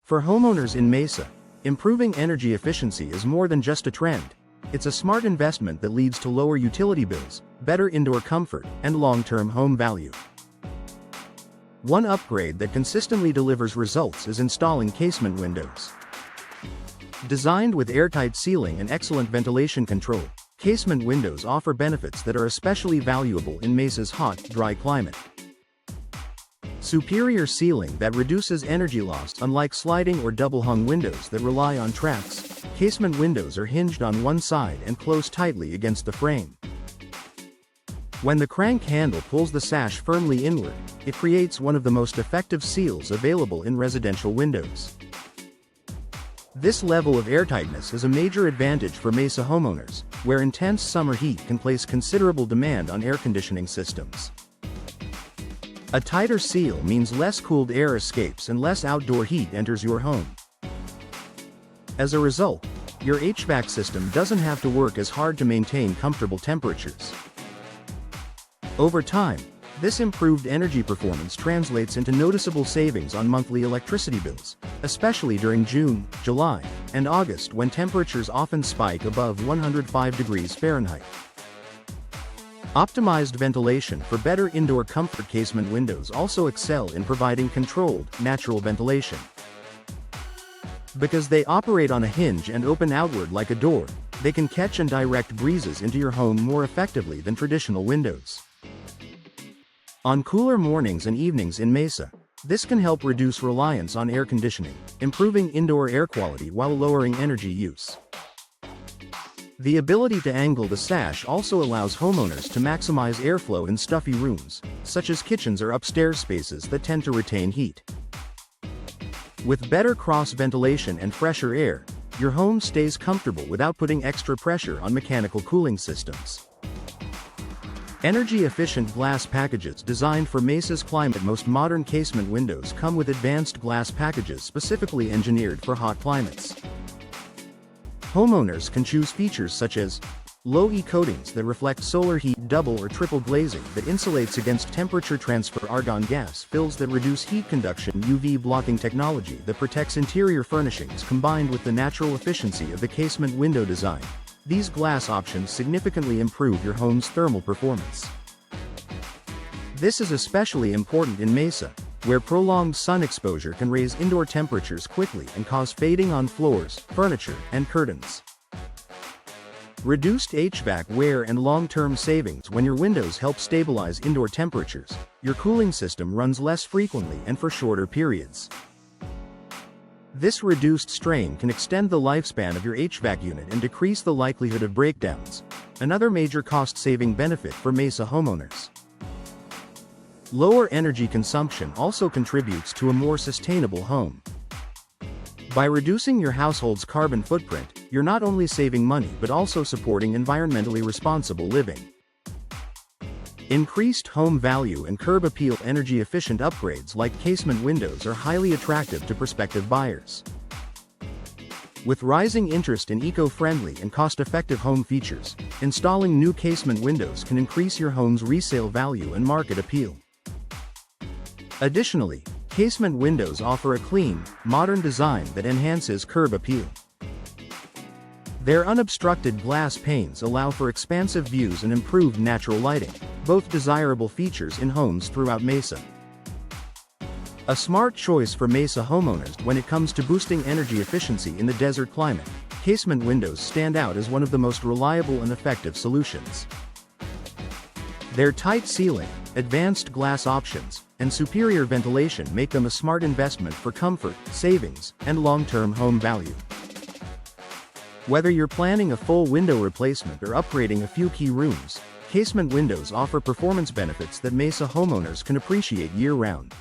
For homeowners in Mesa, improving energy efficiency is more than just a trend. It's a smart investment that leads to lower utility bills, better indoor comfort, and long-term home value. One upgrade that consistently delivers results is installing casement windows. Designed with airtight sealing and excellent ventilation control, casement windows offer benefits that are especially valuable in Mesa's hot, dry climate. Superior sealing that reduces energy loss. Unlike sliding or double-hung windows that rely on tracks, casement windows are hinged on one side and close tightly against the frame. When the crank handle pulls the sash firmly inward, it creates one of the most effective seals available in residential windows. This level of airtightness is a major advantage for Mesa homeowners, where intense summer heat can place considerable demand on air conditioning systems. A tighter seal means less cooled air escapes and less outdoor heat enters your home. As a result, your HVAC system doesn't have to work as hard to maintain comfortable temperatures. Over time, this improved energy performance translates into noticeable savings on monthly electricity bills, especially during June, July, and August when temperatures often spike above 105 degrees Fahrenheit. Optimized ventilation for better indoor comfort. Casement windows also excel in providing controlled, natural ventilation. Because they operate on a hinge and open outward like a door, they can catch and direct breezes into your home more effectively than traditional windows. On cooler mornings and evenings in Mesa, this can help reduce reliance on air conditioning, improving indoor air quality while lowering energy use. The ability to angle the sash also allows homeowners to maximize airflow in stuffy rooms, such as kitchens or upstairs spaces that tend to retain heat. With better cross ventilation and fresher air, your home stays comfortable without putting extra pressure on mechanical cooling systems. Energy-efficient glass packages designed for Mesa's climate. Most modern casement windows come with advanced glass packages specifically engineered for hot climates. Homeowners can choose features such as low-E coatings that reflect solar heat, double or triple glazing that insulates against temperature transfer, argon gas fills that reduce heat conduction, UV blocking technology that protects interior furnishings, combined with the natural efficiency of the casement window design. These glass options significantly improve your home's thermal performance. This is especially important in Mesa, where prolonged sun exposure can raise indoor temperatures quickly and cause fading on floors, furniture, and curtains. Reduced HVAC wear and long-term savings. When your windows help stabilize indoor temperatures, your cooling system runs less frequently and for shorter periods. This reduced strain can extend the lifespan of your HVAC unit and decrease the likelihood of breakdowns, another major cost-saving benefit for Mesa homeowners. Lower energy consumption also contributes to a more sustainable home. By reducing your household's carbon footprint, you're not only saving money but also supporting environmentally responsible living. Increased home value and curb appeal. Energy-efficient upgrades like casement windows are highly attractive to prospective buyers. With rising interest in eco-friendly and cost-effective home features, installing new casement windows can increase your home's resale value and market appeal. Additionally, casement windows offer a clean, modern design that enhances curb appeal. Their unobstructed glass panes allow for expansive views and improved natural lighting, both desirable features in homes throughout Mesa. A smart choice for Mesa homeowners when it comes to boosting energy efficiency in the desert climate, casement windows stand out as one of the most reliable and effective solutions. Their tight sealing, advanced glass options, and superior ventilation make them a smart investment for comfort, savings, and long-term home value. Whether you're planning a full window replacement or upgrading a few key rooms, casement windows offer performance benefits that Mesa homeowners can appreciate year-round.